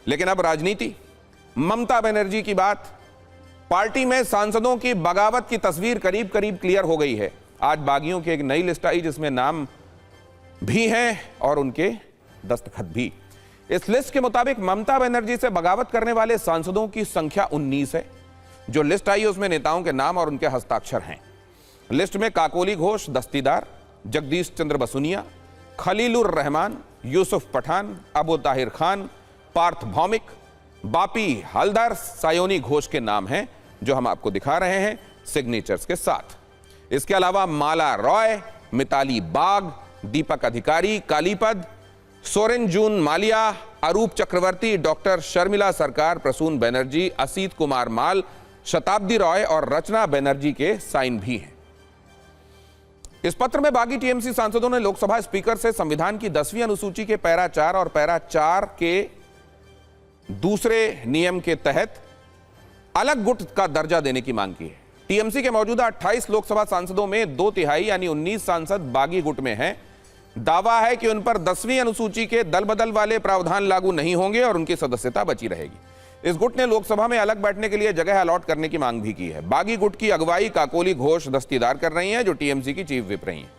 लेकिन अब राजनीति, ममता बनर्जी की बात। पार्टी में सांसदों की बगावत की तस्वीर करीब करीब क्लियर हो गई है। आज बागियों की एक नई लिस्ट आई जिसमें नाम भी हैं और उनके दस्तखत भी। इस लिस्ट के मुताबिक ममता बनर्जी से बगावत करने वाले सांसदों की संख्या 19 है। जो लिस्ट आई उसमें नेताओं के नाम और उनके हस्ताक्षर हैं। लिस्ट में काकोली घोष दस्तीदार, जगदीश चंद्र बसुनिया, खलीलुर रहमान, यूसुफ पठान, अबू ताहिर खान, पार्थ भौमिक, बापी हलदर, सायोनी घोष के नाम हैं जो हम आपको दिखा रहे हैं सिग्नेचर्स के साथ। इसके अलावा माला रॉय, मिताली बाग, दीपक अधिकारी, कालीपद, सोरेन जून मालिया, अरूप चक्रवर्ती, डॉक्टर शर्मिला सरकार, प्रसून बनर्जी, असीत कुमार माल, शताब्दी रॉय और रचना बनर्जी के साइन भी हैं। इस पत्र में बागी टीएमसी सांसदों ने लोकसभा स्पीकर से संविधान की 10वीं अनुसूची के पैरा 4 और पैरा 4 के दूसरे नियम के तहत अलग गुट का दर्जा देने की मांग की है। टीएमसी के मौजूदा 28 लोकसभा सांसदों में 2/3 यानी 19 सांसद बागी गुट में हैं। दावा है कि उन पर 10वीं अनुसूची के दल बदल वाले प्रावधान लागू नहीं होंगे और उनकी सदस्यता बची रहेगी। इस गुट ने लोकसभा में अलग बैठने के लिए जगह अलॉट करने की मांग भी की है। बागी गुट की अगुवाई काकोली घोष दस्तीदार कर रही हैं जो टीएमसी की चीफ विप रही हैं।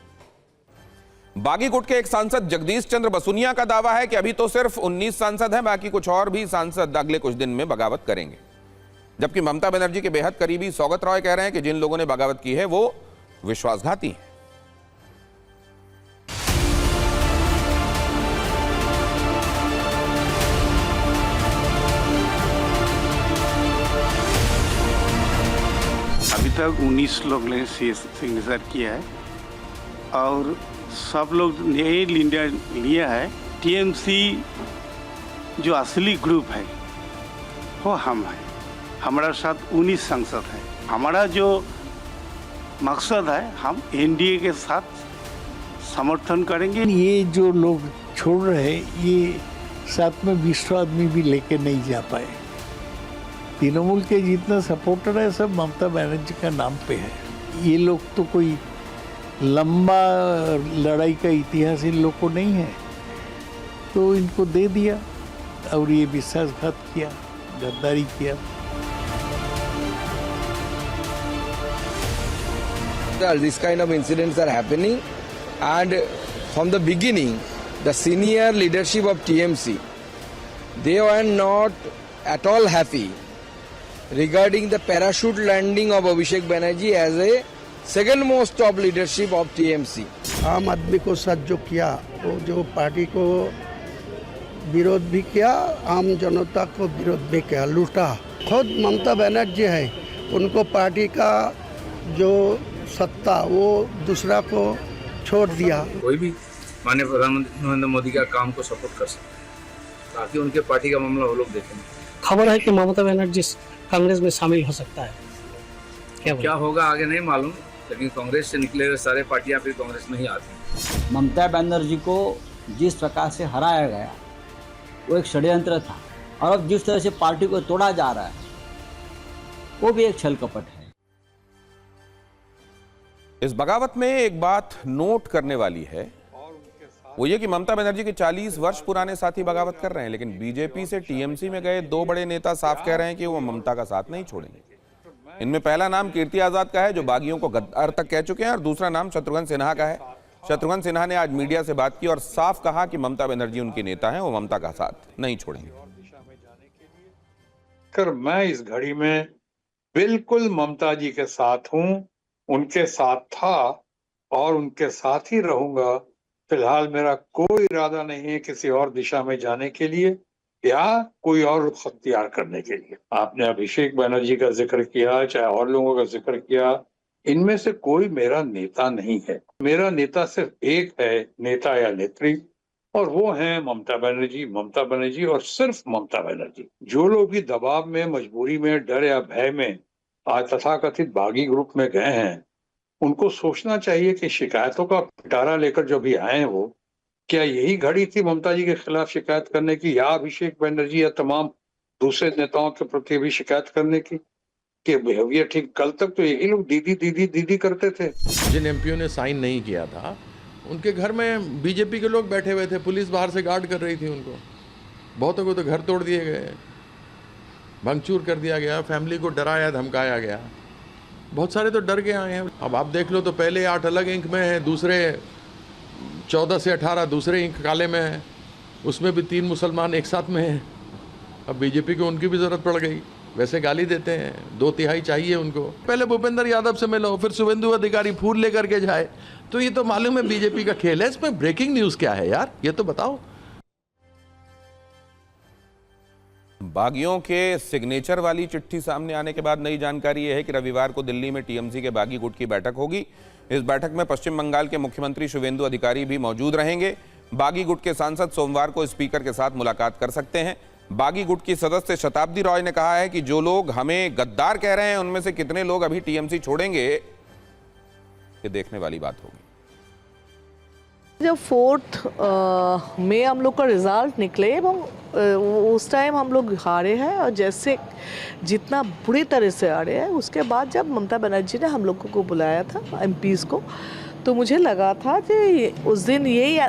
बागी गुट के एक सांसद जगदीश चंद्र बसुनिया का दावा है कि अभी तो सिर्फ 19 सांसद हैं, बाकी कुछ और भी सांसद अगले कुछ दिन में बगावत करेंगे। जबकि ममता बनर्जी के बेहद करीबी सौगत रॉय कह रहे हैं कि जिन लोगों ने बगावत की है वो विश्वासघाती हैं। अभी तक 19 लोग ने सिग्नेचर किया है और सब लोग यही निर्णय लिया है। टीएमसी जो असली ग्रुप है वो हम है। हमारा साथ 19 सांसद है। हमारा जो मकसद है हम एनडीए के साथ समर्थन करेंगे। ये जो लोग छोड़ रहे हैं ये साथ में 20 आदमी भी लेके नहीं जा पाए। तृणमूल के जितना सपोर्टर है सब ममता बनर्जी का नाम पे है। ये लोग तो कोई लंबा लड़ाई का इतिहास इन लोग को नहीं है, तो इनको दे दिया और ये विश्वासघात किया, गद्दारी किया। This kind of incidents are happening, and from the beginning, the senior leadership of TMC, they were not at all happy regarding the parachute landing of Abhishek Banerjee as a second most top leadership of TMC. आम आदमी को साथ जो किया वो जो party को विरोध भी किया, आम जनता को विरोध भी किया, लूटा। खुद ममता बनर्जी है, उनको पार्टी का जो सत्ता वो दूसरा को छोड़ दिया। कोई भी माननीय प्रधानमंत्री नरेंद्र मोदी का काम को सपोर्ट कर सकते हैं ताकि उनके पार्टी का मामला वो लोग देखें। खबर है कि ममता बनर्जी कांग्रेस में शामिल हो सकता है। क्या होगा आगे नहीं मालूम, लेकिन कांग्रेस से निकले हुए सारे पार्टियां फिर कांग्रेस में ही आती। ममता बनर्जी को जिस प्रकार से हराया गया वो एक षड्यंत्र था और अब जिस तरह से पार्टी को तोड़ा जा रहा है वो भी एक छल कपट है। इस बगावत में एक बात नोट करने वाली है, वो ये कि ममता बनर्जी के 40 वर्ष पुराने साथी बगावत कर रहे हैं, लेकिन बीजेपी से टीएमसी में गए 2 बड़े नेता साफ कह रहे हैं कि वो ममता का साथ नहीं छोड़ेंगे। इनमें पहला नाम कीर्ति आजाद का है जो बागियों को गद्दार तक कह चुके हैं, और दूसरा नाम शत्रुघ्न सिन्हा का है। शत्रुघ्न सिन्हा ने आज मीडिया से बात की और साफ कहा कि ममता बनर्जी उनकी नेता है, वो ममता का साथ नहीं छोड़ेंगे। मैं इस घड़ी में बिल्कुल ममता जी के साथ हूं, उनके साथ था और उनके साथ ही रहूंगा। फिलहाल मेरा कोई इरादा नहीं है किसी और दिशा में जाने के लिए या कोई और रुख अख्तियार करने के लिए। आपने अभिषेक बनर्जी का जिक्र किया, चाहे और लोगों का जिक्र किया, इनमें से कोई मेरा नेता नहीं है। मेरा नेता सिर्फ एक है, नेता या नेत्री, और वो है ममता बनर्जी और सिर्फ ममता बनर्जी। जो लोग भी दबाव में, मजबूरी में, डर या भय में आज तथाकथित बागी ग्रुप में गए हैं, उनको सोचना चाहिए कि शिकायतों का पिटारा लेकर जो भी आए हैं वो क्या यही घड़ी थी ममता जी के खिलाफ शिकायत करने की, या अभिषेक बनर्जी या तमाम दूसरे नेताओं के प्रति भी शिकायत करने की कि बिहेवियर ठीक। कल तक तो यही लोग दीदी दीदी दीदी करते थे। जिन एमपीओ ने साइन नहीं किया था उनके घर में बीजेपी के लोग बैठे हुए थे, पुलिस बाहर से गार्ड कर रही थी उनको। बहुतों को तो घर तोड़ दिए गए, भंगचूर कर दिया गया, फैमिली को डराया धमकाया गया। बहुत सारे तो डर के आए हैं। अब आप देख लो तो पहले 8 अलग इंक में है, दूसरे 14 से 18 दूसरे इंक काले में है, उसमें भी 3 मुसलमान एक साथ में हैं। अब बीजेपी को उनकी भी ज़रूरत पड़ गई। वैसे गाली देते हैं, 2/3 चाहिए उनको। पहले भूपेंद्र यादव से मिलो, फिर शुभेंदु अधिकारी फूल लेकर के जाए, तो ये तो मालूम है बीजेपी का खेल है। इसमें ब्रेकिंग न्यूज़ क्या है यार, ये तो बताओ। बागियों के सिग्नेचर वाली चिट्ठी सामने आने के बाद नई जानकारी यह है कि रविवार को दिल्ली में टीएमसी के बागी गुट की बैठक होगी। इस बैठक में पश्चिम बंगाल के मुख्यमंत्री शुभेंदु अधिकारी भी मौजूद रहेंगे। बागी गुट के सांसद सोमवार को स्पीकर के साथ मुलाकात कर सकते हैं। बागी गुट की सदस्य शताब्दी रॉय ने कहा है कि जो लोग हमें गद्दार कह रहे हैं उनमें से कितने लोग अभी टीएमसी छोड़ेंगे, ये देखने वाली बात होगी। जब 4 मई हम लोग का रिजल्ट निकले उस टाइम हम लोग हारे हैं, और जैसे जितना बुरी तरह से हारे हैं, उसके बाद जब ममता बनर्जी ने हम लोगों को बुलाया था एमपीज़ को, तो मुझे लगा था कि उस दिन यही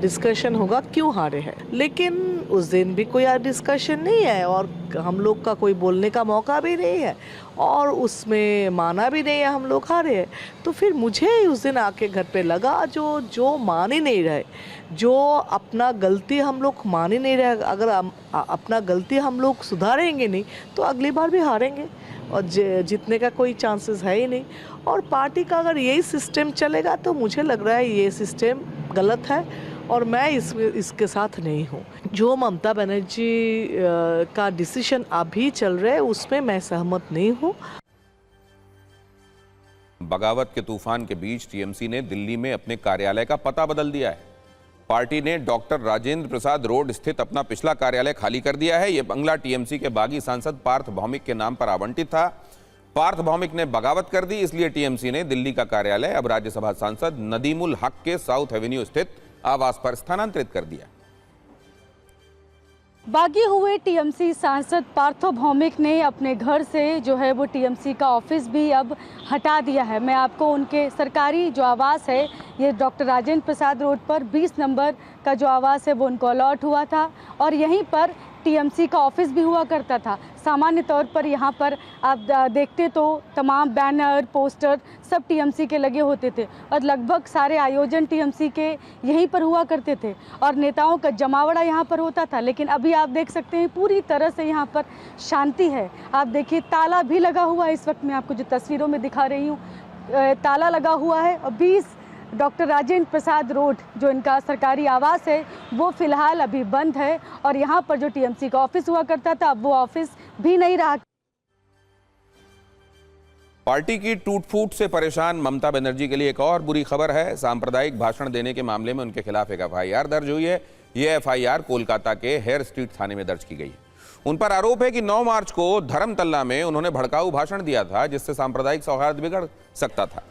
डिस्कशन होगा क्यों हारे हैं, लेकिन उस दिन भी कोई डिस्कशन नहीं है और हम लोग का कोई बोलने का मौका भी नहीं है और उसमें माना भी नहीं है हम लोग हारे हैं। तो फिर मुझे उस दिन आके घर पे लगा जो मान ही नहीं रहे, जो अपना गलती हम लोग मान ही नहीं रहे, अगर अपना गलती हम लोग सुधारेंगे नहीं तो अगली बार भी हारेंगे और जीतने का कोई चांसेस है ही नहीं। और पार्टी का अगर यही सिस्टम चलेगा तो मुझे लग रहा है ये सिस्टम गलत है और मैं इसके साथ नहीं हूँ। जो ममता बनर्जी का डिसीजन अभी चल रहा है उसमें मैं सहमत नहीं हूँ। बगावत के तूफान के बीच टीएमसी ने दिल्ली में अपने कार्यालय का पता बदल दिया है। पार्टी ने डॉक्टर राजेंद्र प्रसाद रोड स्थित अपना पिछला कार्यालय खाली कर दिया है। यह बंगला टीएमसी के बागी सांसद पार्थ भौमिक के नाम पर आवंटित था। पार्थ भौमिक ने बगावत कर दी, इसलिए टीएमसी ने दिल्ली का कार्यालय अब राज्यसभा सांसद नदीमुल हक के साउथ एवेन्यू स्थित आवास पर स्थानांतरित कर दिया। बागी हुए टीएमसी सांसद पार्थ भौमिक ने अपने घर से जो है वो टीएमसी का ऑफिस भी अब हटा दिया है। मैं आपको उनके सरकारी जो आवास है, ये डॉक्टर राजेंद्र प्रसाद रोड पर 20 नंबर का जो आवास है वो उनको अलॉट हुआ था और यहीं पर टीएमसी का ऑफिस भी हुआ करता था। सामान्य तौर पर यहाँ पर आप देखते तो तमाम बैनर पोस्टर सब टीएमसी के लगे होते थे और लगभग सारे आयोजन टीएमसी के यहीं पर हुआ करते थे और नेताओं का जमावड़ा यहाँ पर होता था। लेकिन अभी आप देख सकते हैं पूरी तरह से यहाँ पर शांति है। आप देखिए ताला भी लगा हुआ है, इस वक्त मैं आपको जो तस्वीरों में दिखा रही हूँ ताला लगा हुआ है और 20 डॉक्टर राजेंद्र प्रसाद रोड जो इनका सरकारी आवास है वो फिलहाल अभी बंद है और यहाँ पर जो टीएमसी का ऑफिस हुआ करता था अब वो ऑफिस भी नहीं रहा। पार्टी की टूट-फूट से परेशान ममता बनर्जी के लिए एक और बुरी खबर है। सांप्रदायिक भाषण देने के मामले में उनके खिलाफ एक एफआईआर दर्ज हुई है। यह एफआईआर कोलकाता के हेयर स्ट्रीट थाने में दर्ज की गई है। उन पर आरोप है कि 9 मार्च को धर्मतल्ला में उन्होंने भड़काऊ भाषण दिया था जिससे सांप्रदायिक सौहार्द बिगड़ सकता था।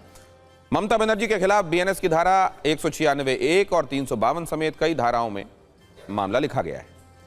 ममता बनर्जी के खिलाफ बीएनएस की धारा 196(1) और 352 समेत कई धाराओं में मामला लिखा गया है।